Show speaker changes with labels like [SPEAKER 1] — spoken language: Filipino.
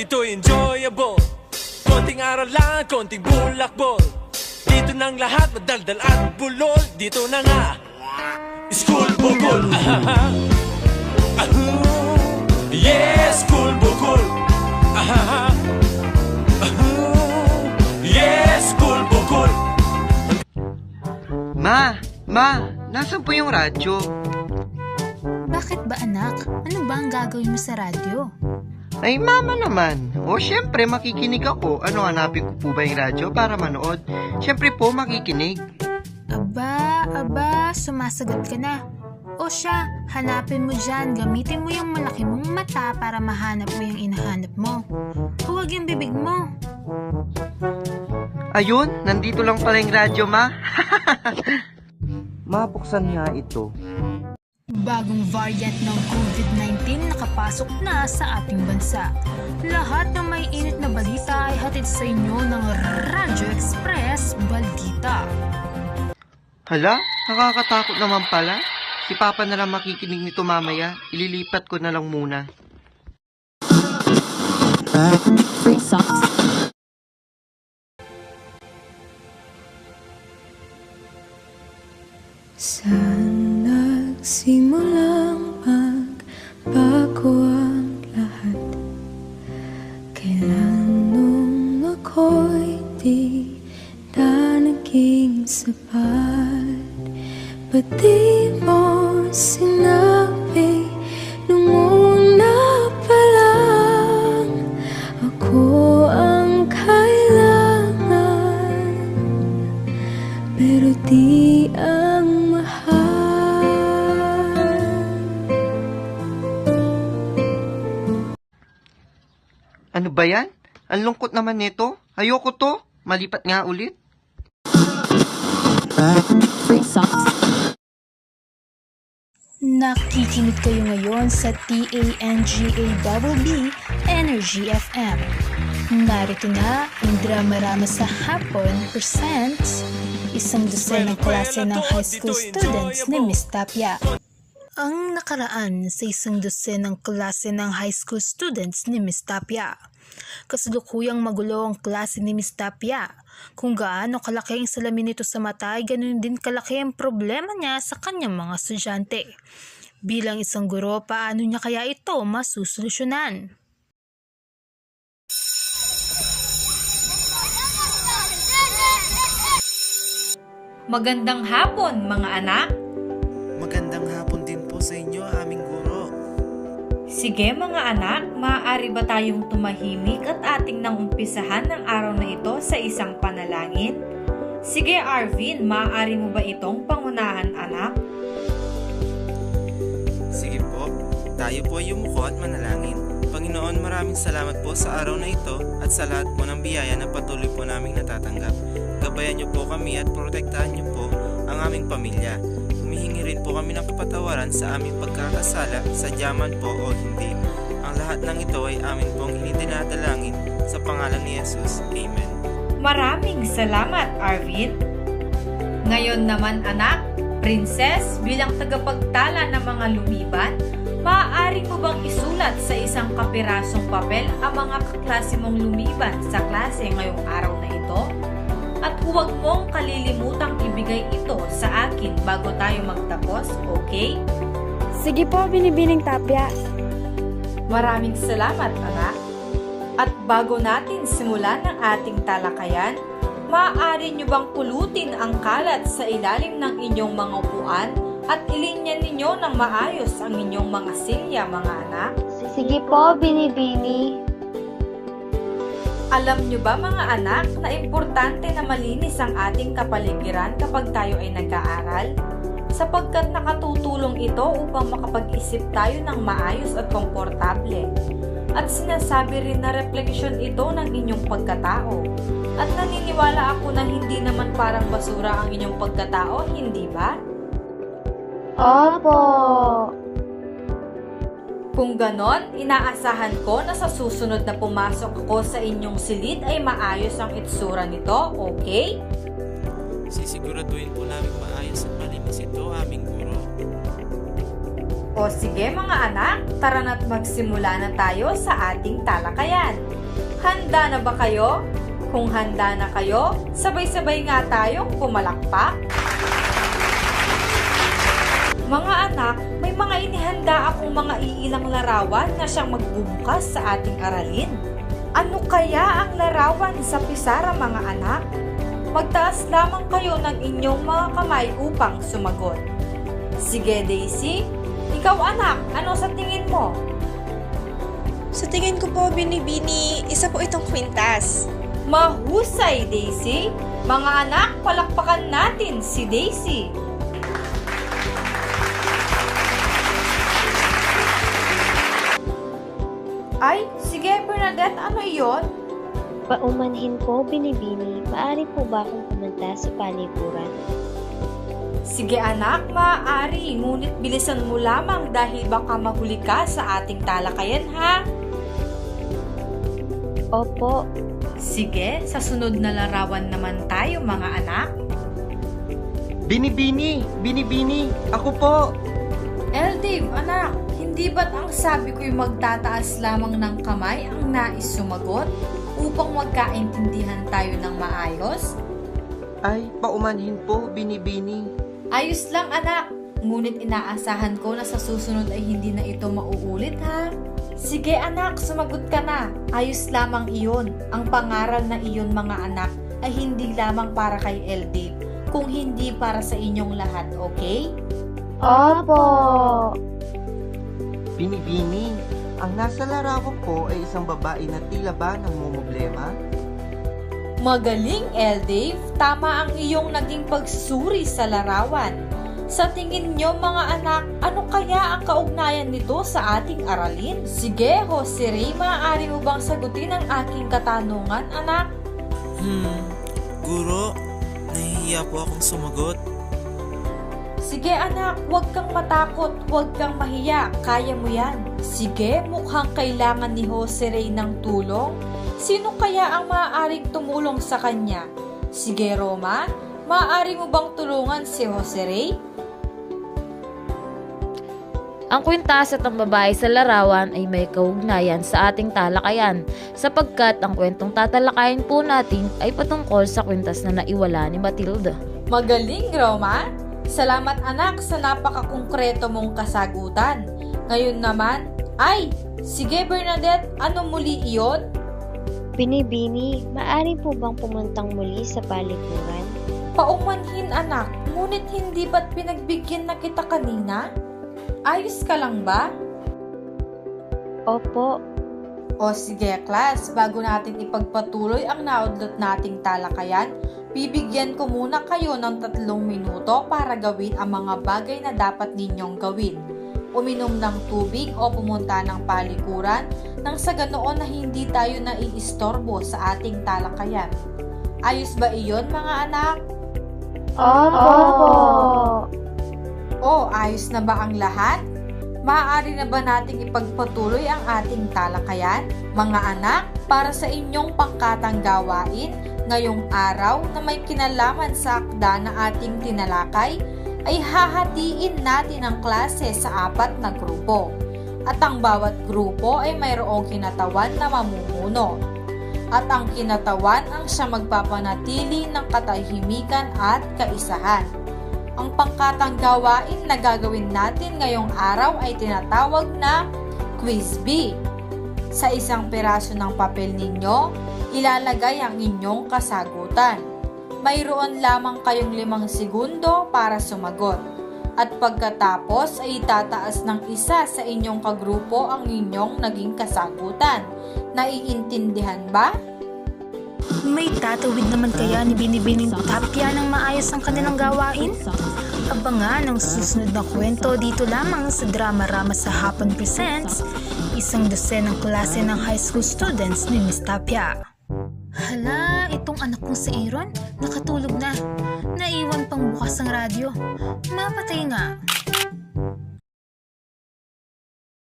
[SPEAKER 1] dito enjoyable. Konting aral lang, konting bulakbol. Dito nang lahat madaldal at bulol. Dito na nga School Bukol. Yes, School Bukol. Yes, School Bukol.
[SPEAKER 2] Ma, nasaan po yung radyo?
[SPEAKER 3] Bakit ba anak? Ano ba ang gagawin mo sa radyo?
[SPEAKER 2] Ay, mama naman. O, syempre, makikinig ako. Ano, hanapin ko po ba yung radyo para manood? Syempre po, makikinig.
[SPEAKER 3] Aba, sumasagot ka na. O siya, hanapin mo dyan. Gamitin mo yung malaki mong mata para mahanap mo yung inahanap mo. Huwag yung bibig mo.
[SPEAKER 2] Ayun, nandito lang pala yung radyo, ma. Mabuksan nga ito.
[SPEAKER 3] Bagong variant ng COVID-19 nakapasok na sa ating bansa. Lahat ng may init na balita ay hatid sa inyo ng Radyo Express Balita.
[SPEAKER 2] Hala, nakakatakot naman pala. Si Papa na lang makikinig nito mamaya. Ililipat ko na lang muna.
[SPEAKER 4] Free socks.
[SPEAKER 5] Saan nagsimulang magbago ang lahat? Kailan nung ako'y di na naging sapat? Ba't di mo sinabi nung una pa lang ako ang kailangan, pero di ang mahal?
[SPEAKER 2] Ano ba yan? Ang lungkot naman nito. Ayoko to. Malipat nga ulit.
[SPEAKER 4] Free socks.
[SPEAKER 3] Nakikinig kayo ngayon sa TANGABB Energy FM. Narito na ang drama-rama sa hapon presents isang dosenang klase ng high school students ni Miss Tapia. Ang nakaraan sa isang dosenang klase ng high school students ni Miss Tapia. Kasalukuyang magulo ang klase ni Miss Tapia. Kung gaano kalaki ang salamin nito sa mata, ay ganun din kalaki ang problema niya sa kanyang mga estudyante. Bilang isang guro, paano niya kaya ito masusolusyonan?
[SPEAKER 6] Magandang hapon, mga anak.
[SPEAKER 7] Magandang hapon din po sa inyo, aming guro.
[SPEAKER 6] Sige mga anak, maaari ba tayong tumahimik at ating nang umpisahan ng araw na ito sa isang panalangin? Sige Arvin, maaari mo ba itong pangunahan anak?
[SPEAKER 7] Sige po, tayo po ay yumuko at manalangin. Panginoon, maraming salamat po sa araw na ito at sa lahat po ng biyaya na patuloy po naming natatanggap. Gabayan niyo po kami at protektahan niyo po ang aming pamilya. Humihingi rin po kami ng kapatawaran sa aming pagkakasala, sadyaman po o hindi. Ang lahat ng ito ay amin pong dinadalangin sa pangalan ni Jesus. Amen.
[SPEAKER 6] Maraming salamat Arvin. Ngayon naman anak, Princess, bilang tagapagtala ng mga lumiban, maaari mo bang isulat sa isang kapirasong papel ang mga kaklase mong lumiban sa klase ngayong araw na ito? At huwag mong kalilimutang ibigay ito sa akin bago tayo magtapos, okay?
[SPEAKER 5] Sige po, Binibining Tapia.
[SPEAKER 6] Maraming salamat, anak. At bago natin simulan ang ating talakayan, maaari nyo bang pulutin ang kalat sa ilalim ng inyong mga upuan at ilinya ninyo ng maayos ang inyong mga silya, mga anak?
[SPEAKER 8] Sige po, Binibini.
[SPEAKER 6] Alam nyo ba mga anak na importante na malinis ang ating kapaligiran kapag tayo ay nag-aaral? Sapagkat nakatutulong ito upang makapag-isip tayo ng maayos at komportable. At sinasabi rin na refleksyon ito ng inyong pagkatao. At naniniwala ako na hindi naman parang basura ang inyong pagkatao, hindi ba?
[SPEAKER 8] Opo.
[SPEAKER 6] Kung ganon, inaasahan ko na sa susunod na pumasok ako sa inyong silid ay maayos ang itsura nito, okay?
[SPEAKER 7] Sisiguraduhin po namin maayos at malinis ito, aming guro.
[SPEAKER 6] O sige mga anak, tara na't magsimula na tayo sa ating talakayan. handa na ba kayo? Kung handa na kayo, sabay-sabay nga tayong pumalakpak. Mga anak, may mga inihanda akong mga iilang larawan na siyang magbubukas sa ating aralin. Ano kaya ang larawan sa pisara, mga anak? Magtaas lamang kayo ng inyong mga kamay upang sumagot. Sige, Daisy. Ikaw, anak, ano sa tingin mo?
[SPEAKER 9] Sa tingin ko po, Binibini, isa po itong kwintas.
[SPEAKER 6] Mahusay, Daisy. Mga anak, palakpakan natin si Daisy. Ay, sige, Bernadette, ano iyon?
[SPEAKER 8] Paumanhin po, Binibini. Maaari po ba akong pumunta sa palikuran?
[SPEAKER 6] Sige anak, maaari, ngunit bilisan mo lamang dahil baka mahuli ka sa ating talakayan, ha?
[SPEAKER 8] Opo.
[SPEAKER 6] Sige, sa sunod na larawan naman tayo, mga anak.
[SPEAKER 2] Binibini! Binibini! Ako po!
[SPEAKER 6] Dave, anak, hindi ba't ang sabi ko'y magtataas lamang ng kamay ang nais sumagot upang magkaintindihan tayo ng maayos?
[SPEAKER 2] Ay, paumanhin po, Binibini.
[SPEAKER 6] Ayos lang, anak. Ngunit inaasahan ko na sa susunod ay hindi na ito mauulit, ha? Sige, anak, sumagot ka na. Ayos lamang iyon. Ang pangaral na iyon, mga anak, ay hindi lamang para kay Dave, kung hindi para sa inyong lahat, okay?
[SPEAKER 8] Opo.
[SPEAKER 2] Binibini, ang nasa larawan ko ay isang babae na tila ba namumblema?
[SPEAKER 6] Magaling, Dave. Tama ang iyong naging pagsuri sa larawan. Sa tingin nyo, mga anak, ano kaya ang kaugnayan nito sa ating aralin? Sige, Jose Ray, maaari mo bang sagutin ang aking katanungan, anak?
[SPEAKER 7] Guro, nahihiya po akong sumagot.
[SPEAKER 6] Sige anak, huwag kang matakot, huwag kang mahiya, kaya mo yan. Sige, mukhang kailangan ni Jose Ray ng tulong. Sino kaya ang maaaring tumulong sa kanya? Sige Roma, maaari mo bang tulungan si Jose Ray?
[SPEAKER 10] Ang kwintas at ang babae sa larawan ay may kaugnayan sa ating talakayan sapagkat ang kwentong tatalakayin po natin ay patungkol sa kwintas na naiwala ni Matilda.
[SPEAKER 6] Magaling, Roma! Salamat anak sa napakakongkreto mong kasagutan. Ngayon naman, sige Bernadette, ano muli iyon?
[SPEAKER 8] Binibini, maaari po bang pumuntang muli sa palikuran?
[SPEAKER 6] Paumanhin anak, ngunit hindi ba't pinagbigyan na kita kanina? Ayos ka lang ba?
[SPEAKER 8] Opo.
[SPEAKER 6] O sige class, bago natin ipagpatuloy ang naudlot nating talakayan, bibigyan ko muna kayo ng 3 minuto para gawin ang mga bagay na dapat ninyong gawin. Uminom ng tubig o pumunta ng palikuran nang sa ganoon na hindi tayo naiistorbo sa ating talakayan. Ayos ba iyon, mga anak?
[SPEAKER 8] Opo.
[SPEAKER 6] O, ayos na ba ang lahat? Maaari na ba nating ipagpatuloy ang ating talakayan? Mga anak, para sa inyong pangkatang gawain, ngayong araw na may kinalaman sa akda na ating tinalakay, ay hahatiin natin ang klase sa 4 na grupo. At ang bawat grupo ay mayroong kinatawan na mamumuno. At ang kinatawan ang siya magpapanatili ng katahimikan at kaisahan. Ang pangkatang gawain na gagawin natin ngayong araw ay tinatawag na Quiz B. Sa isang piraso ng papel ninyo, ilalagay ang inyong kasagutan. Mayroon lamang kayong 5 segundo para sumagot. At pagkatapos ay itataas ng isa sa inyong kagrupo ang inyong naging kasagutan. Naiintindihan ba?
[SPEAKER 3] May tatawid naman kaya ni Binibining Tapia ng maayos ang kanilang gawain? Abangan ang susunod na kwento dito lamang sa Drama Rama sa Hapon Presents, isang dosenang klase ng high school students ni Miss Tapia. Hala, itong anak kong si Aaron, nakatulog na. Naiwan pang bukas ang radyo. Mapatay nga.